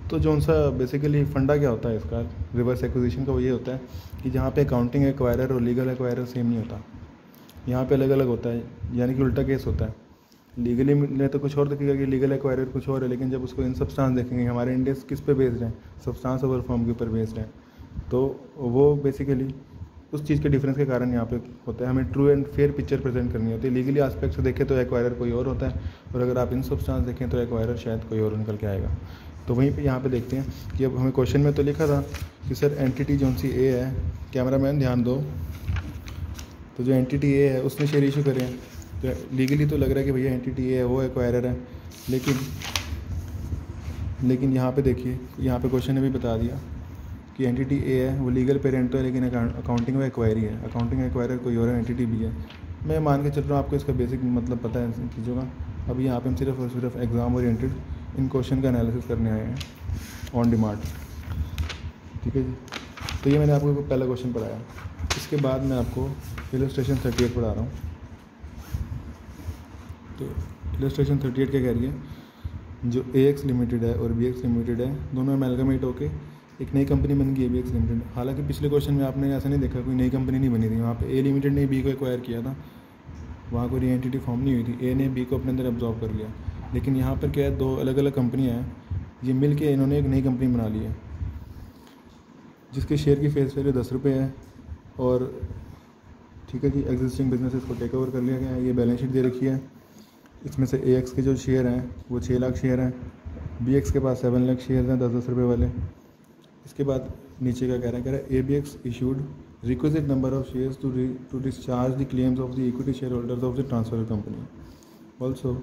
तो जो उनसा बेसिकली फंडा क्या होता है इसका रिवर्स एक्विजिशन का, वो ये होता है कि जहाँ पे अकाउंटिंग एक्वायरर और लीगल एक्वायरर सेम नहीं होता, यहाँ पे अलग अलग होता है, यानी कि उल्टा केस होता है। लीगली में तो कुछ और दिखेगा कि लीगल एक्वायरर कुछ और है, लेकिन जब उसको इन सब्सटेंस देखेंगे हमारे इंडेक्स किस पे बेस्ड हैं, सब्सटेंस ओवर फॉर्म के ऊपर बेस्ड हैं, तो वो बेसिकली उस चीज़ के डिफरेंस के कारण यहाँ पे होता है। हमें true and fair picture present करनी होती है। लीगली एस्पेक्ट से देखें तो एक्वायरर कोई और होता है, और अगर आप इन सब्सटेंस देखें तो एक्वायरर शायद कोई और निकल के आएगा। तो वहीं पे यहाँ पे देखते हैं कि अब हमें क्वेश्चन में तो लिखा था कि सर एंटिटी जो सी ए है, कैमरामैन ध्यान दो, तो जो एंटिटी ए है उसने शेयर इशू करे हैं, तो लीगली तो लग रहा है कि भैया एंटिटी ए है वो एक्वायरर है, लेकिन यहाँ पे देखिए, यहाँ पे क्वेश्चन ने भी बता दिया कि एंटिटी ए है वो लीगल पेरेंट तो है, लेकिन अकाउंटिंग में एक्वायरी है, अकाउंटिंग एक्वायरर कोई और एंटिटी भी है। मैं मान के चल रहा हूँ आपको इसका बेसिक मतलब पता है इन चीज़ों का। अभी यहाँ पे हम सिर्फ और सिर्फ एग्ज़ाम ओरिएंटेड इन क्वेश्चन का एनालिसिस करने आए हैं ऑन डिमांड, ठीक है जी। तो ये मैंने आपको पहला क्वेश्चन पढ़ाया, इसके बाद मैं आपको इलस्ट्रेशन 38 पढ़ा रहा हूँ। तो इलस्ट्रेशन 38 क्या कह रही है, जो AX लिमिटेड है और BX लिमिटेड है, दोनों अमेलगमेट होके एक नई कंपनी बन गई है BX लिमिटेड। हालांकि पिछले क्वेश्चन में आपने ऐसा नहीं देखा कोई नई कंपनी नहीं बनी थी, वहाँ पे A लिमिटेड ने B को एक्वायर किया था, वहाँ कोई एंटिटी फॉर्म नहीं हुई थी, A ने B को अपने अंदर एब्जॉर्व कर लिया। लेकिन यहाँ पर क्या है, दो अलग अलग कंपनियाँ हैं, ये मिल के इन्होंने एक नई कंपनी बना ली है, जिसके शेयर की फेस वैल्यू 10 रुपये है, और ठीक है जी, एग्जिस्टिंग बिजनेसेस को टेक ओवर कर लिया गया है। ये बैलेंस शीट दे रखी है, इसमें से AX के जो शेयर हैं वो 6 लाख शेयर हैं, BX के पास 7 लाख शेयर हैं 10-10 रुपये वाले। इसके बाद नीचे का कह रहा है ABX issued requisite number of shares to discharge the claims of the equity share holders of the transfer company. Also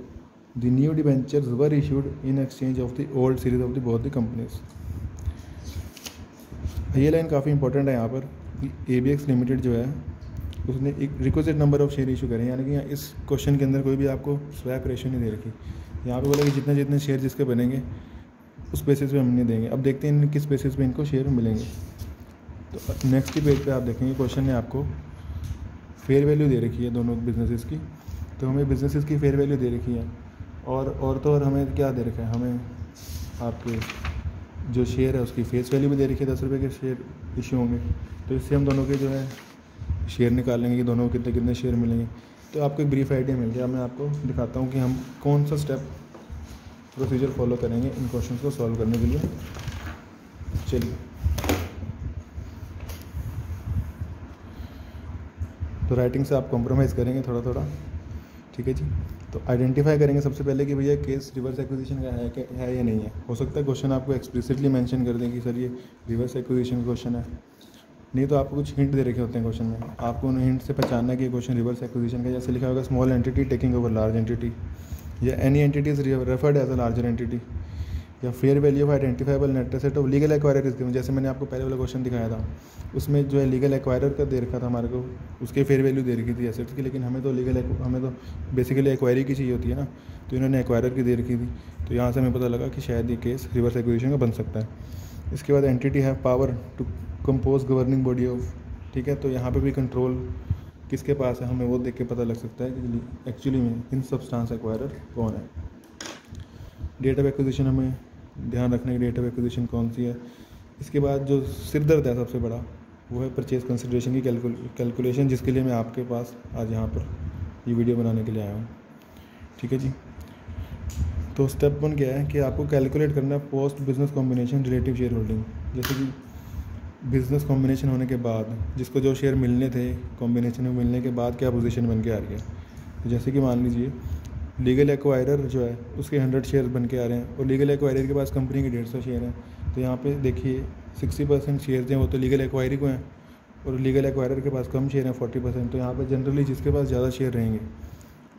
the new debentures were issued in exchange of the old series of the both the companies. ये line काफ़ी important है यहाँ पर कि ABX limited जो है उसने एक requisite number of share issue करें, यानी कि इस क्वेश्चन के अंदर कोई भी आपको स्वैप रेशो नहीं दे रखी। यहाँ पे बोला कि जितने जितने शेयर जिसके बनेंगे उस बेसिस पे हम नहीं देंगे। अब देखते हैं किस बेसिस पे इनको शेयर मिलेंगे। तो नेक्स्ट की पेज पे आप देखेंगे क्वेश्चन ने आपको फेयर वैल्यू दे रखी है दोनों बिजनेसेस की, तो हमें बिजनेसेस की फेयर वैल्यू दे रखी है, और हमें क्या दे रखा है, हमें आपके जो शेयर है उसकी फेस वैल्यू भी दे रखी है, 10 रुपये के शेयर इशू होंगे। तो इससे हम दोनों के जो है शेयर निकाल लेंगे कि दोनों को कितने कितने शेयर मिलेंगे। तो आपको एक ब्रीफ आइडिया मिल गया। मैं आपको दिखाता हूँ कि हम कौन सा स्टेप प्रोसीजर फॉलो करेंगे इन क्वेश्चंस को सॉल्व करने के लिए। चलिए, तो राइटिंग से आप कॉम्प्रोमाइज़ करेंगे थोड़ा थोड़ा, ठीक है जी। तो आइडेंटिफाई करेंगे सबसे पहले कि भैया केस रिवर्स एक्विजिशन का है या नहीं है। हो सकता है क्वेश्चन आपको एक्सप्लिसिटली मेंशन कर दें कि सर ये रिवर्स एक्विजिशन क्वेश्चन है, नहीं तो आपको कुछ हिंट दे रखे होते हैं क्वेश्चन में, आपको उन हिंट से पहचानना कि ये क्वेश्चन रिवर्स एक्विजिशन का। जैसे लिखा होगा small entity taking over large entity, या any entity is referred as a larger entity, या fair value of identifiable net asset of legal acquirer is given. जैसे मैंने आपको पहले वाला क्वेश्चन दिखाया था, उसमें जो है लीगल एक्वायरर का दे रखा था हमारे को, उसके फेयर वैल्यू दे रखी थी एसेट्स की, लेकिन हमें तो बेसिकली एक्वायरी की चाहिए होती है ना, तो इन्होंने एक्वायरर की दे रखी थी। तो यहाँ से हमें पता लगा कि शायद ये केस रिवर्स एक्विजिशन का बन सकता है। इसके बाद entity have power to compose governing body of, ठीक है, तो यहाँ पे भी कंट्रोल किसके पास है हमें वो देख के पता लग सकता है कि एक्चुअली में इन सब्सटेंस एक्वायरर कौन है। डेट ऑफ एक्विजिशन हमें ध्यान रखने की, डेट ऑफ एक्विजिशन कौन सी है। इसके बाद जो सिरदर्द है सबसे बड़ा, वो है परचेज कंसिडरेशन की कैलकुलेशन, जिसके लिए मैं आपके पास आज यहाँ पर ये वीडियो बनाने के लिए आया हूँ, ठीक है जी। तो स्टेप 1 क्या है कि आपको कैलकुलेट करना है post business combination relative share holding. जैसे कि बिज़नेस कॉम्बिनेशन होने के बाद जिसको जो शेयर मिलने थे, कॉम्बिनेशन में मिलने के बाद क्या पोजीशन बन के आ रही है। तो जैसे कि मान लीजिए लीगल एक्वायरर जो है उसके 100 शेयर बन के आ रहे हैं, और लीगल एक्वायरर के पास कंपनी के 150 शेयर हैं। तो यहाँ पे देखिए 60% शेयर हैं वो तो लीगल एक्वायरी को हैं, और लीगल एक्वायरर के पास कम शेयर हैं 40%। तो यहाँ पर जनरली जिसके पास ज़्यादा शेयर रहेंगे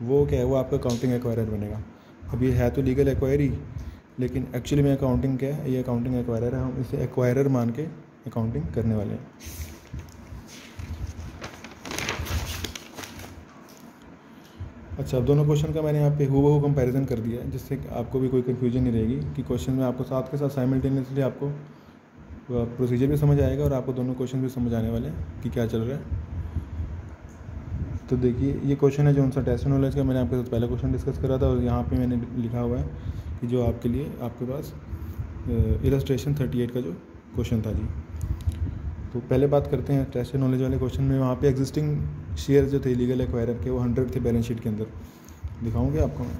वो क्या है, वो आपका अकाउंटिंग एक्वायरर बनेगा। अब ये है तो लीगल एक्वायरी, लेकिन एक्चुअली में अकाउंटिंग क्या है, ये अकाउंटिंग एक्वायरर है, हम इसे एक्वायरर मान के अकाउंटिंग करने वाले हैं। अच्छा, अब दोनों क्वेश्चन का मैंने यहाँ पे हूबहू कंपैरिजन कर दिया है, जिससे आपको भी कोई कन्फ्यूजन नहीं रहेगी कि क्वेश्चन में आपको साथ के साथ साइमल्टेनियसली आपको प्रोसीजर भी समझ आएगा और आपको दोनों क्वेश्चन भी समझ आने वाले हैं कि क्या चल रहा है। तो देखिए ये क्वेश्चन है जो उनसा टेस्ट नॉलेज का, मैंने आपके साथ पहला क्वेश्चन डिस्कस करा था, और यहाँ पे मैंने लिखा हुआ है कि जो आपके लिए आपके पास इलस्ट्रेशन 38 का जो क्वेश्चन था जी। तो पहले बात करते हैं टेस्ट नॉलेज वाले क्वेश्चन में। वहाँ पे एग्जिस्टिंग शेयर जो थे लीगल एक्वायरर के वो 100 थे बैलेंस शीट के अंदर। दिखाऊंगे आपको मैं।